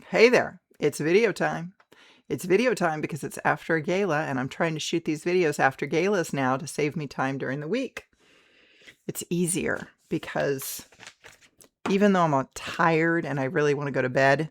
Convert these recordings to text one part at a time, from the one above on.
Hey there, it's video time. It's video time because it's after a gala, and I'm trying to shoot these videos after galas now to save me time during the week. It's easier because even though I'm tired and I really want to go to bed,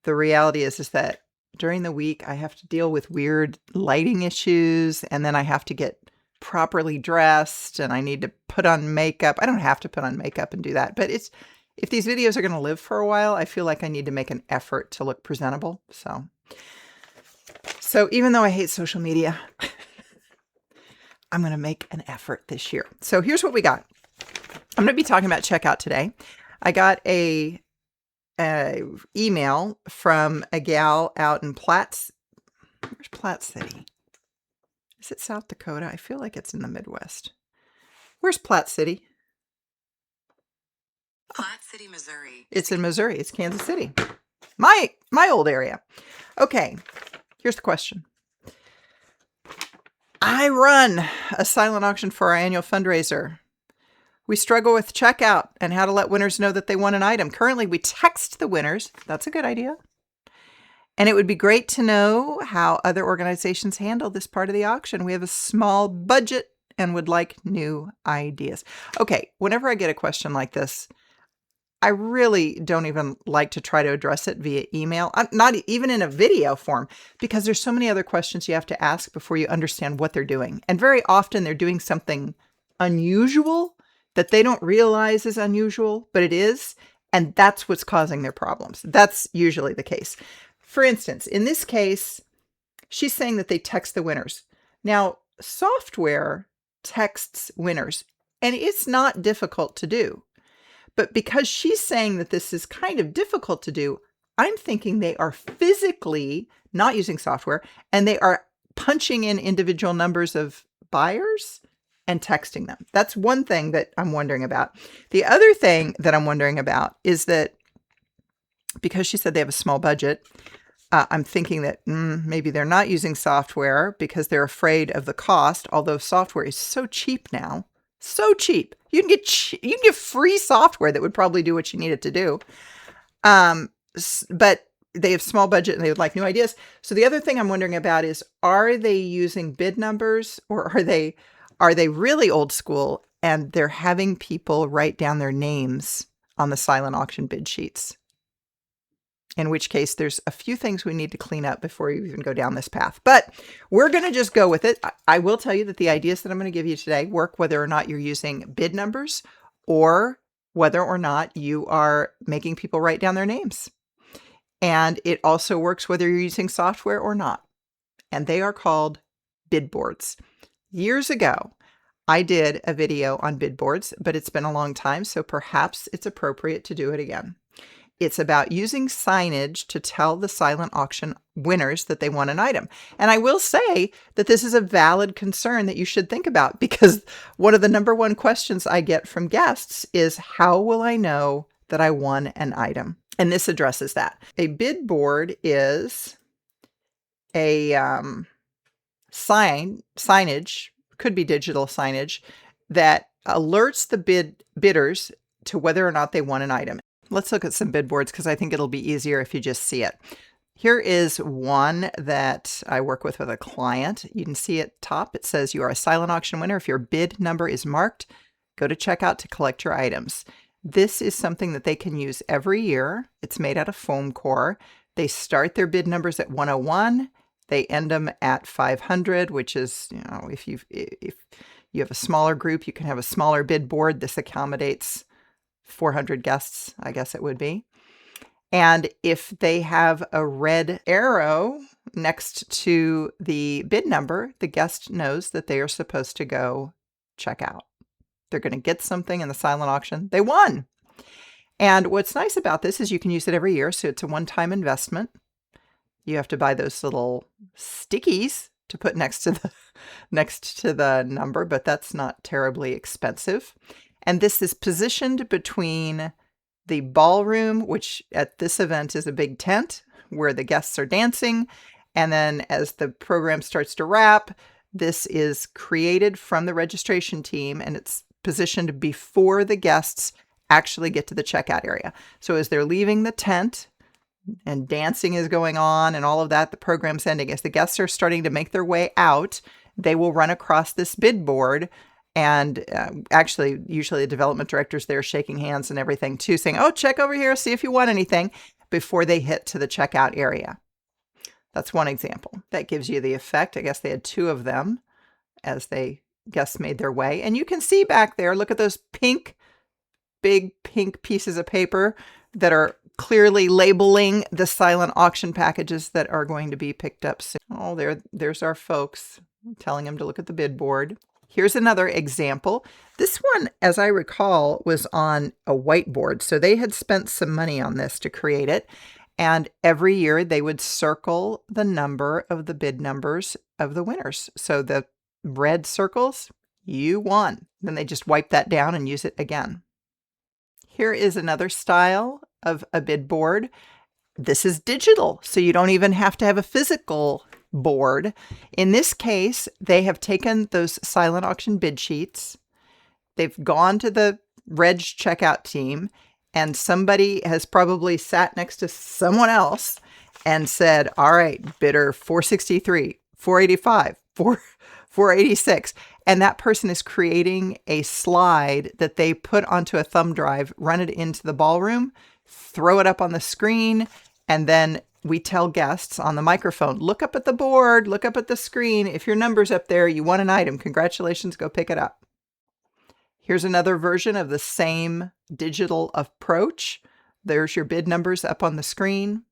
the reality is that during the week I have to deal with weird lighting issues, and then I have to get properly dressed, and I need to put on makeup. I don't have to put on makeup and do that, but if these videos are going to live for a while, I feel like I need to make an effort to look presentable. So even though I hate social media, I'm going to make an effort this year. So here's what we got. I'm going to be talking about checkout today. I got a email from a gal out in Platte. Where's Platte City? Is it South Dakota? I feel like it's in the Midwest. Where's Platte City? Platte City, Missouri. It's in Missouri. It's Kansas City. My old area. Okay, here's the question. I run a silent auction for our annual fundraiser. We struggle with checkout and how to let winners know that they won an item. Currently, we text the winners. That's a good idea. And it would be great to know how other organizations handle this part of the auction. We have a small budget and would like new ideas. Okay, whenever I get a question like this, I really don't even like to try to address it via email, not even in a video form, because there's so many other questions you have to ask before you understand what they're doing. And very often they're doing something unusual that they don't realize is unusual, but it is. And that's what's causing their problems. That's usually the case. For instance, in this case, she's saying that they text the winners. Now, software texts winners, and it's not difficult to do. But because she's saying that this is kind of difficult to do, I'm thinking they are physically not using software and they are punching in individual numbers of buyers and texting them. That's one thing that I'm wondering about. The other thing that I'm wondering about is that because she said they have a small budget, I'm thinking that maybe they're not using software because they're afraid of the cost, although software is so cheap now. So cheap. You can get free software that would probably do what you need it to do. But they have small budget and they would like new ideas. So the other thing I'm wondering about is, are they using bid numbers, or are they really old school and they're having people write down their names on the silent auction bid sheets? In which case, there's a few things we need to clean up before you even go down this path. But we're going to just go with it. I will tell you that the ideas that I'm going to give you today work whether or not you're using bid numbers or whether or not you are making people write down their names. And it also works whether you're using software or not. And they are called bid boards. Years ago, I did a video on bid boards, but it's been a long time, so perhaps it's appropriate to do it again. It's about using signage to tell the silent auction winners that they won an item. And I will say that this is a valid concern that you should think about, because one of the number one questions I get from guests is, how will I know that I won an item? And this addresses that. A bid board is a signage, could be digital signage, that alerts the bidders to whether or not they won an item. Let's look at some bid boards because I think it'll be easier if you just see it. Here is one that I work with a client. You can see at top, it says you are a silent auction winner. If your bid number is marked, go to checkout to collect your items. This is something that they can use every year. It's made out of foam core. They start their bid numbers at 101. They end them at 500, which is, if you have a smaller group, you can have a smaller bid board. This accommodates 400 guests, I guess it would be. And if they have a red arrow next to the bid number, the guest knows that they are supposed to go check out. They're going to get something in the silent auction. They won. And what's nice about this is you can use it every year. So it's a one-time investment. You have to buy those little stickies to put next to the number, but that's not terribly expensive. And this is positioned between the ballroom, which at this event is a big tent where the guests are dancing. And then as the program starts to wrap, this is created from the registration team, and it's positioned before the guests actually get to the checkout area. So as they're leaving the tent, and dancing is going on and all of that. The program's ending. As the guests are starting to make their way out, they will run across this bid board. And actually, usually the development director's there shaking hands and everything too, saying, oh, check over here, see if you want anything, before they hit to the checkout area. That's one example. That gives you the effect. I guess they had 2 of them as guests made their way. And you can see back there, look at those big pink pieces of paper that are clearly labeling the silent auction packages that are going to be picked up soon. Oh, there's our folks telling them to look at the bid board. Here's another example. This one, as I recall, was on a whiteboard. So they had spent some money on this to create it. And every year they would circle the number of the bid numbers of the winners. So the red circles, you won. Then they just wipe that down and use it again. Here is another style of a bid board. This is digital, so you don't even have to have a physical board. In this case, they have taken those silent auction bid sheets. They've gone to the reg checkout team, and somebody has probably sat next to someone else and said, all right, bidder 463, 485, 486. And that person is creating a slide that they put onto a thumb drive, run it into the ballroom, throw it up on the screen, and then we tell guests on the microphone, look up at the board, look up at the screen. If your number's up there, you won an item. Congratulations, go pick it up. Here's another version of the same digital approach. There's your bid numbers up on the screen.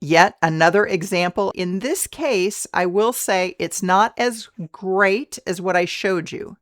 Yet another example. In this case, I will say it's not as great as what I showed you.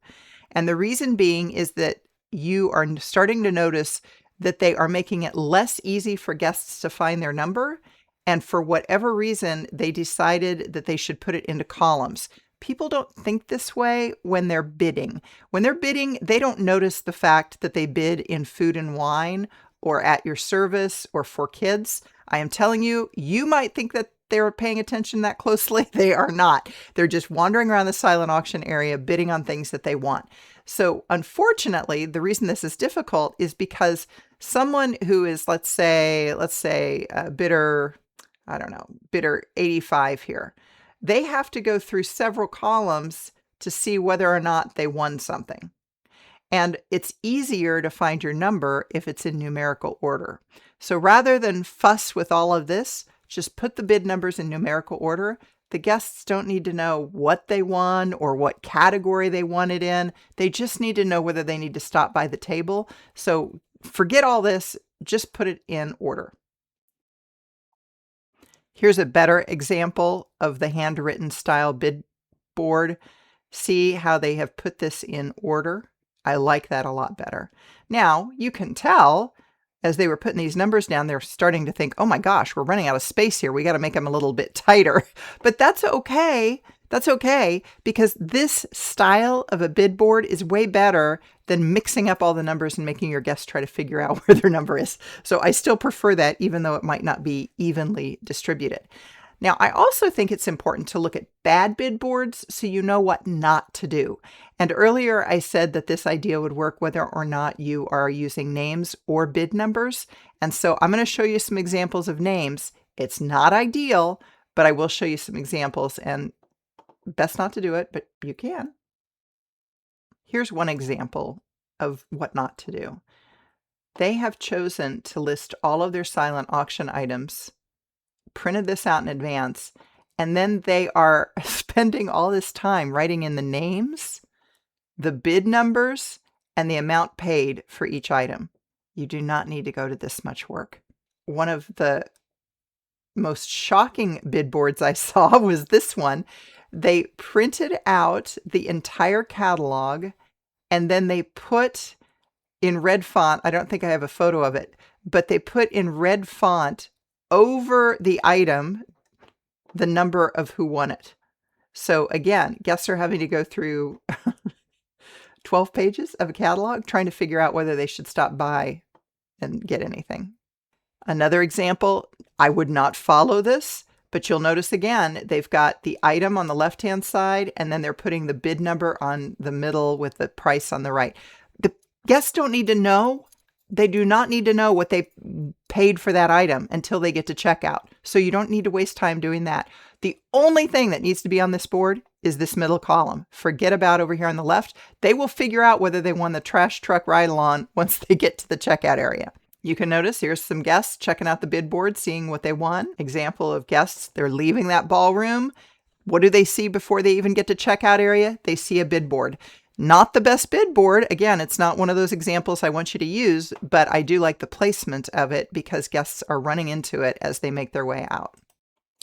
And the reason being is that you are starting to notice that they are making it less easy for guests to find their number. And for whatever reason, they decided that they should put it into columns. People don't think this way when they're bidding. When they're bidding, they don't notice the fact that they bid in food and wine or at your service or for kids. I am telling you, you might think that they're paying attention that closely. They are not. They're just wandering around the silent auction area bidding on things that they want. So unfortunately, the reason this is difficult is because someone who is, let's say bidder, bidder 85 here, they have to go through several columns to see whether or not they won something. And it's easier to find your number if it's in numerical order. So rather than fuss with all of this, just put the bid numbers in numerical order. The guests don't need to know what they won or what category they won it in. They just need to know whether they need to stop by the table. So forget all this, just put it in order. Here's a better example of the handwritten style bid board. See how they have put this in order? I like that a lot better. Now, you can tell as they were putting these numbers down, they're starting to think, oh my gosh, we're running out of space here. We got to make them a little bit tighter. But that's okay. That's okay, because this style of a bid board is way better than mixing up all the numbers and making your guests try to figure out where their number is. So I still prefer that, even though it might not be evenly distributed. Now, I also think it's important to look at bad bid boards so you know what not to do. And earlier I said that this idea would work whether or not you are using names or bid numbers. And so I'm going to show you some examples of names. It's not ideal, but I will show you some examples, and best not to do it, but you can. Here's one example of what not to do. They have chosen to list all of their silent auction items, printed this out in advance, and then they are spending all this time writing in the names, the bid numbers, and the amount paid for each item. You do not need to go to this much work. One of the most shocking bid boards I saw was this one. They printed out the entire catalog, and then they put in red font, I don't think I have a photo of it, but they put in red font over the item the number of who won it. So again, guests are having to go through 12 pages of a catalog trying to figure out whether they should stop by and get anything. Another example, I would not follow this, but you'll notice again, they've got the item on the left-hand side, and then they're putting the bid number on the middle with the price on the right. The guests don't need to know. They do not need to know what they paid for that item until they get to checkout. So you don't need to waste time doing that. The only thing that needs to be on this board is this middle column. Forget about over here on the left. They will figure out whether they won the trash truck ride-along once they get to the checkout area. You can notice here's some guests checking out the bid board, seeing what they won. Example of guests, they're leaving that ballroom. What do they see before they even get to checkout area? They see a bid board. Not the best bid board. Again, it's not one of those examples I want you to use, but I do like the placement of it because guests are running into it as they make their way out.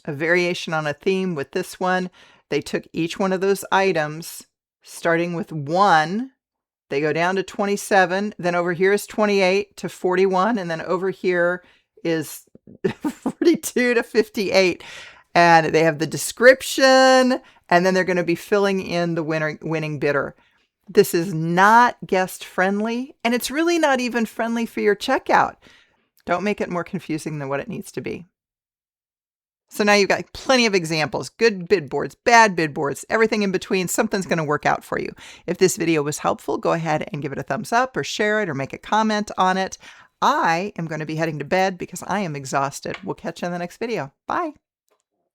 A variation on a theme with this one, they took each one of those items, starting with 1, they go down to 27, then over here is 28 to 41, and then over here is 42 to 58. And they have the description, and then they're going to be filling in the winning bidder. This is not guest friendly, and it's really not even friendly for your checkout. Don't make it more confusing than what it needs to be. So now you've got plenty of examples, good bid boards, bad bid boards, everything in between. Something's going to work out for you. If this video was helpful, go ahead and give it a thumbs up or share it or make a comment on it. I am going to be heading to bed because I am exhausted. We'll catch you in the next video. Bye.